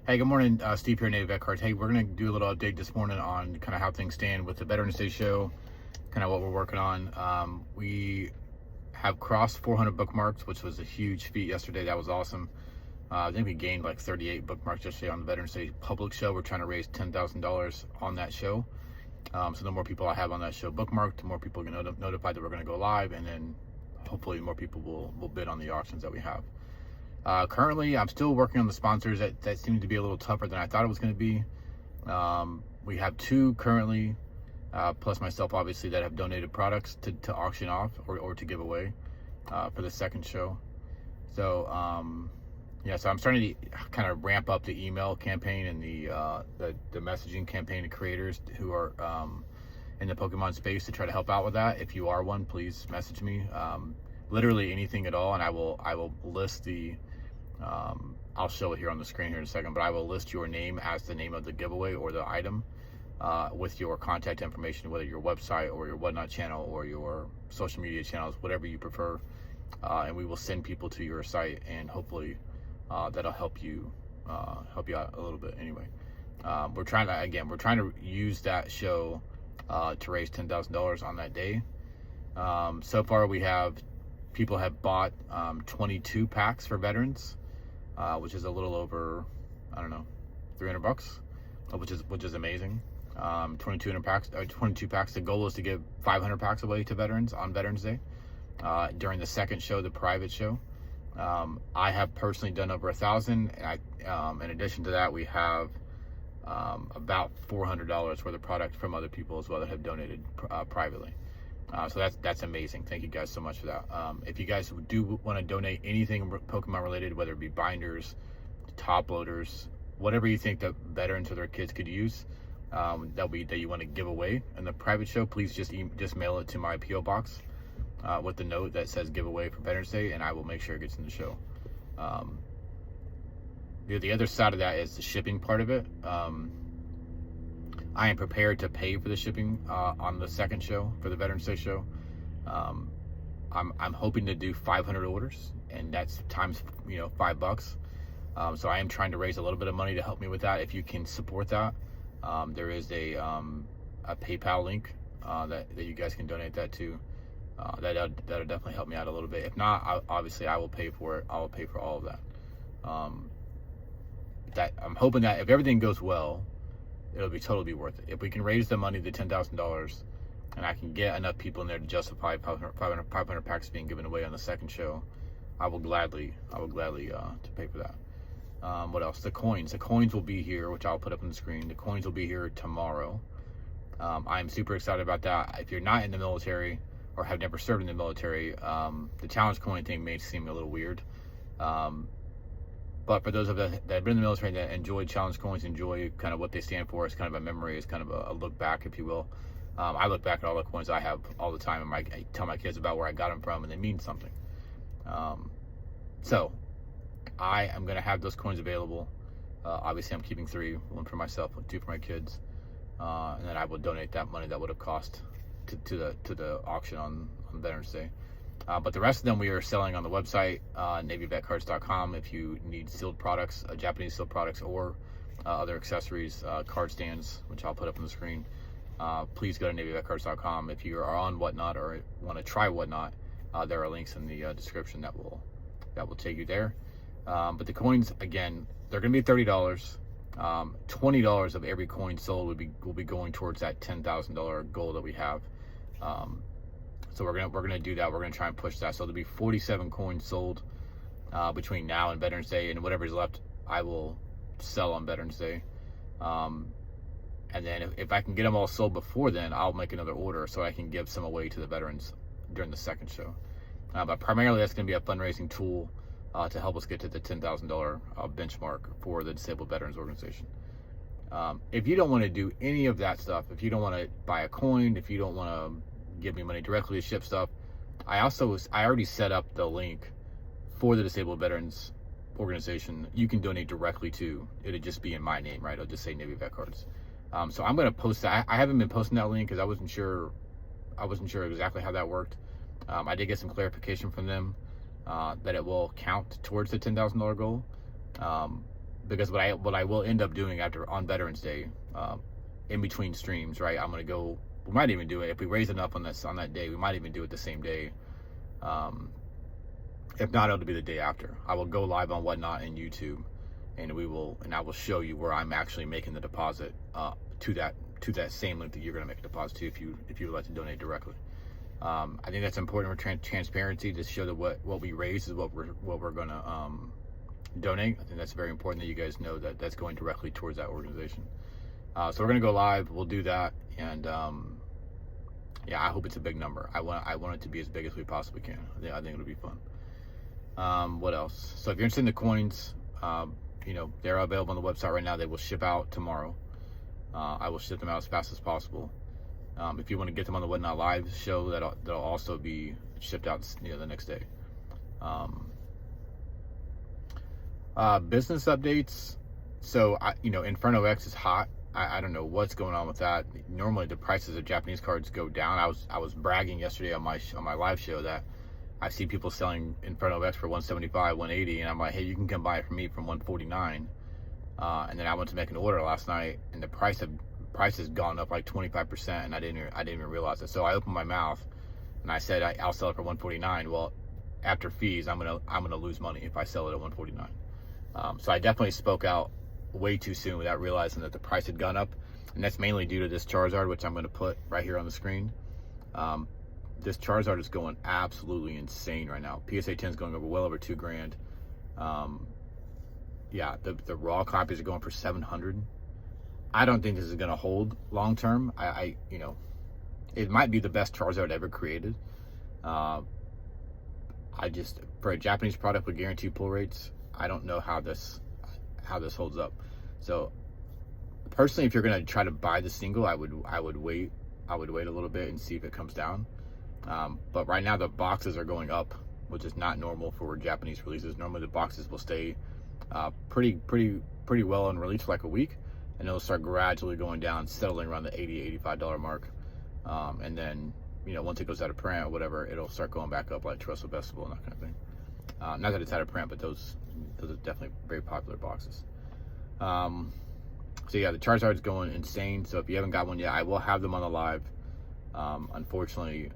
Hey, good morning. Steve here, NavyVetCards. Hey, we're going to do a little update this morning on kind of how things stand with the Veterans Day show, kind of what we're working on. We have crossed 400 bookmarks, which was a huge feat yesterday. That was awesome. I think we gained like 38 bookmarks yesterday on the Veterans Day public show. We're trying to raise $10,000 on that show. So the more people I have on that show bookmarked, the more people get notified that we're going to go live, and then hopefully more people will bid on the auctions that we have. Currently, I'm still working on the sponsors. That seemed to be a little tougher than I thought it was going to be. We have two currently, plus myself, obviously, that have donated products to auction off or to give away for the second show. So, so I'm starting to kind of ramp up the email campaign and the messaging campaign to creators who are in the Pokemon space to try to help out with that. If you are one, please message me. Literally anything at all, and I will list the I'll show it here on the screen here in a second, but I will list your name as the name of the giveaway or the item with your contact information, whether your website or your whatnot channel or your social media channels, whatever you prefer, and we will send people to your site, and hopefully that'll help you out a little bit. Anyway, we're trying to use that show to raise $10,000 on that day. So far people have bought 22 packs for veterans, which is a little over, I don't know, $300, which is amazing. 22 packs. The goal is to give 500 packs away to veterans on Veterans Day during the second show, the private show. I have personally done over 1,000, and in addition to that, we have about $400 worth of product from other people as well that have donated privately. So that's amazing. Thank you guys so much for that. If you guys do want to donate anything Pokemon related, whether it be binders, top loaders, whatever you think that veterans or their kids could use, that you want to give away in the private show, please just mail it to my PO box with the note that says giveaway for Veterans Day, and I will make sure it gets in the show. The other side of that is the shipping part of it. I am prepared to pay for the shipping on the second show for the Veterans Day show. I'm hoping to do 500 orders, and that's times $5. So I am trying to raise a little bit of money to help me with that. If you can support that, there is a PayPal link that you guys can donate that to. That'll definitely help me out a little bit. If not, obviously I will pay for it. I will pay for all of that. I'm hoping that if everything goes well, it'll be totally worth it. If we can raise the money to $10,000, and I can get enough people in there to justify 500 packs being given away on the second show, I will gladly to pay for that. What else? The coins will be here, which I'll put up on the screen. The coins will be here tomorrow. I'm super excited about that. If you're not in the military or have never served in the military, the challenge coin thing may seem a little weird. But for those of us that have been in the military that enjoy challenge coins, enjoy kind of what they stand for, it's kind of a memory, it's kind of a look back, if you will. I look back at all the coins I have all the time, and I tell my kids about where I got them from, and they mean something. So I am going to have those coins available. Obviously, I'm keeping 3, 1 for myself, 2 for my kids, and then I will donate that money that would have cost to the auction on Veterans Day. But the rest of them we are selling on the website, NavyVetCards.com. If you need sealed products, Japanese sealed products, or other accessories, card stands, which I'll put up on the screen, please go to NavyVetCards.com. If you are on Whatnot or want to try Whatnot, there are links in the description that will take you there. But the coins, again, they're going to be $30. $20 of every coin sold will be going towards that $10,000 goal that we have. So we're gonna do that. We're gonna try and push that. So there'll be 47 coins sold between now and Veterans Day, and whatever's left, I will sell on Veterans Day. And then if I can get them all sold before then, I'll make another order so I can give some away to the veterans during the second show. But primarily, that's gonna be a fundraising tool to help us get to the $10,000 benchmark for the Disabled Veterans Organization. If you don't want to do any of that stuff, if you don't want to buy a coin, if you don't want to give me money directly to ship stuff, I already set up the link for the Disabled Veterans Organization. You can donate directly to. It'll just be in my name, right? It'll just say NavyVetCards. So I'm going to post that. I haven't been posting that link because I wasn't sure exactly how that worked. I did get some clarification from them that it will count towards the $10,000 goal. because what I will end up doing on Veterans Day, in between streams, right? I'm gonna go. We might even do it if we raise enough on that day. We might even do it the same day. If not, it'll be the day after. I will go live on Whatnot and YouTube, and I will show you where I'm actually making the deposit to that same link that you're gonna make a deposit to if you would like to donate directly. I think that's important for transparency, to show that what we raise is what we're gonna donate. I think that's very important that you guys know that that's going directly towards that organization. So we're gonna go live. We'll do that, and yeah, I hope it's a big number. I want it to be as big as we possibly can. I think it'll be fun. What else? So if you're interested in the coins, they're available on the website right now. They will ship out tomorrow. I will ship them out as fast as possible. If you want to get them on the Whatnot Live show, that'll also be shipped out, the next day. Business updates. So Inferno X is hot. I don't know what's going on with that. Normally the prices of Japanese cards go down. I was bragging yesterday on my live show that I see people selling Inferno X for 175, 180, and I'm like, hey, you can come buy it from me from 149. And then I went to make an order last night, and the price has gone up like 25%, and I didn't even realize it. So I opened my mouth and I said I'll sell it for 149. Well, after fees, I'm gonna lose money if I sell it at 149. So I definitely spoke out way too soon without realizing that the price had gone up, and that's mainly due to this Charizard, which I'm going to put right here on the screen. This Charizard is going absolutely insane right now. PSA 10 is going over well over $2,000. Yeah, the raw copies are going for 700. I don't think this is going to hold long term. It might be the best Charizard ever created. For a Japanese product with guaranteed pull rates, I don't know how this holds up. So personally, if you're gonna try to buy the single, I would wait a little bit and see if it comes down. But right now the boxes are going up, which is not normal for Japanese releases. Normally the boxes will stay pretty well on release for like a week, and it'll start gradually going down, settling around the $80, $85 mark. And then once it goes out of print or whatever, it'll start going back up like Trussell Festival and that kind of thing. Not that it's out of print, but those are definitely very popular boxes. So yeah, the Charizard's going insane. So if you haven't got one yet, I will have them on the live. Unfortunately,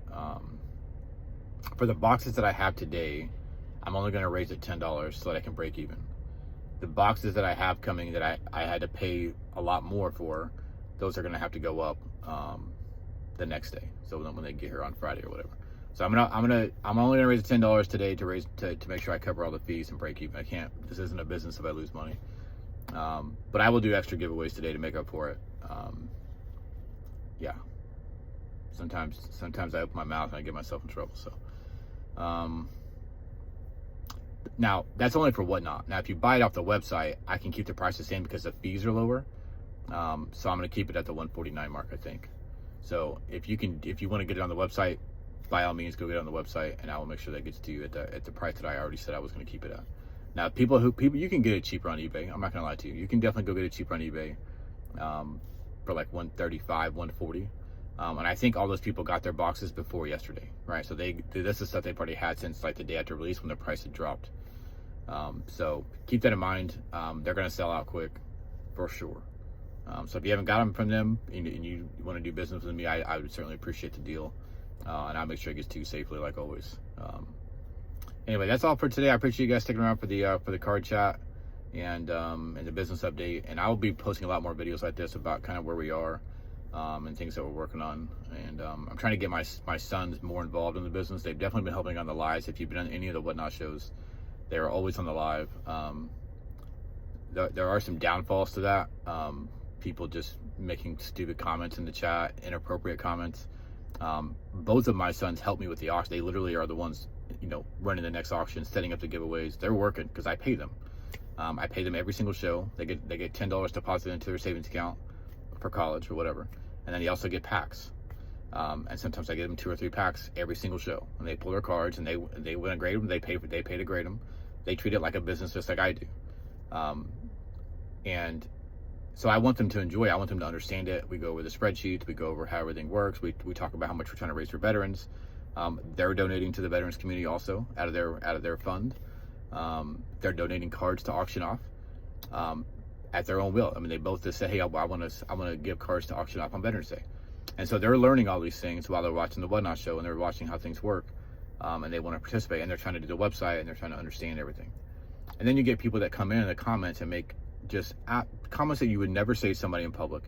for the boxes that I have today, I'm only going to raise it $10 so that I can break even. The boxes that I have coming that I had to pay a lot more for, those are going to have to go up the next day. So when they get here on Friday or whatever. So I'm only gonna raise $10 today to make sure I cover all the fees and break even. I can't. This isn't a business if I lose money. But I will do extra giveaways today to make up for it. Yeah. Sometimes I open my mouth and I get myself in trouble. So now that's only for Whatnot. Now if you buy it off the website, I can keep the price the same because the fees are lower. So I'm gonna keep it at the 149 mark, I think. So if you want to get it on the website, by all means, go get it on the website, and I will make sure that gets to you at the price that I already said I was going to keep it at. Now, people, you can get it cheaper on eBay. I'm not going to lie to you. You can definitely go get it cheaper on eBay for like 135, 140. And I think all those people got their boxes before yesterday, right? So this is stuff they've already had since like the day after release when the price had dropped. So keep that in mind. They're going to sell out quick for sure. So if you haven't got them from them and you want to do business with me, I would certainly appreciate the deal. And I'll make sure it gets to you safely, like always. Anyway, that's all for today. I appreciate you guys sticking around for the card chat and the business update. And I will be posting a lot more videos like this about kind of where we are and things that we're working on. And I'm trying to get my sons more involved in the business. They've definitely been helping on the lives. If you've been on any of the Whatnot shows, they are always on the live. There are some downfalls to that. People just making stupid comments in the chat, inappropriate comments. Both of my sons help me with the auction. They literally are the ones, running the next auction, setting up the giveaways. They're working because I pay them. I pay them every single show. They get $10 deposited into their savings account for college or whatever, and then they also get packs. And sometimes I give them 2 or 3 packs every single show, and they pull their cards and they want to grade them. They pay to grade them. They treat it like a business just like I do. And so I want them to enjoy it. I want them to understand it. We go over the spreadsheets. We go over how everything works. We talk about how much we're trying to raise for veterans. They're donating to the veterans community also out of their fund. They're donating cards to auction off. at their own will. I mean, they both just say, hey, I want to give cards to auction off on Veterans Day. And so they're learning all these things while they're watching the Whatnot show, and they're watching how things work, and they want to participate, and they're trying to do the website, and they're trying to understand everything. And then you get people that come in the comments and make just comments that you would never say to somebody in public,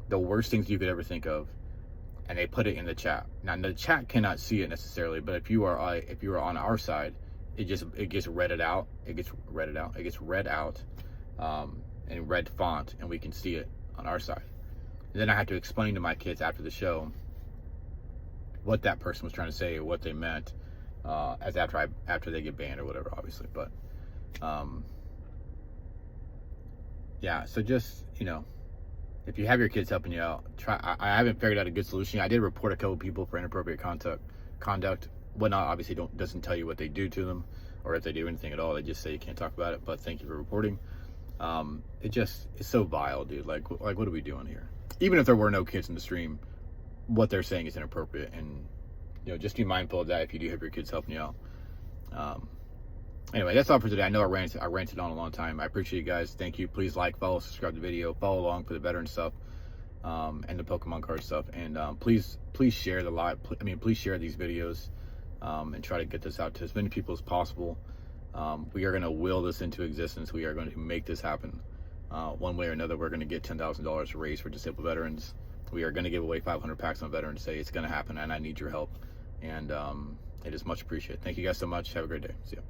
the worst things you could ever think of, and they put it in the chat. Now the chat cannot see it necessarily, but if you are on our side, it gets read out. It gets read out in red font, and we can see it on our side. And then I have to explain to my kids after the show what that person was trying to say or what they meant, as after they get banned or whatever, obviously. But yeah, so just, you know, if you have your kids helping you out, I haven't figured out a good solution. I did report a couple people for inappropriate conduct. Whatnot obviously doesn't tell you what they do to them or if they do anything at all. They just say you can't talk about it, but thank you for reporting. It's so vile, dude. Like what are we doing here? Even if there were no kids in the stream, what they're saying is inappropriate, and you know, just be mindful of that if you do have your kids helping you out. Anyway, that's all for today. I know I ranted on a long time. I appreciate you guys. Thank you. Please like, follow, subscribe to the video, follow along for the veteran stuff, and the Pokemon card stuff. And please share please share these videos, and try to get this out to as many people as possible. We are going to will this into existence. We are going to make this happen. One way or another, we're going to get $10,000 raised for disabled veterans. We are going to give away 500 packs on Veterans Day. It's going to happen, and I need your help. And it is much appreciated. Thank you guys so much. Have a great day. See ya.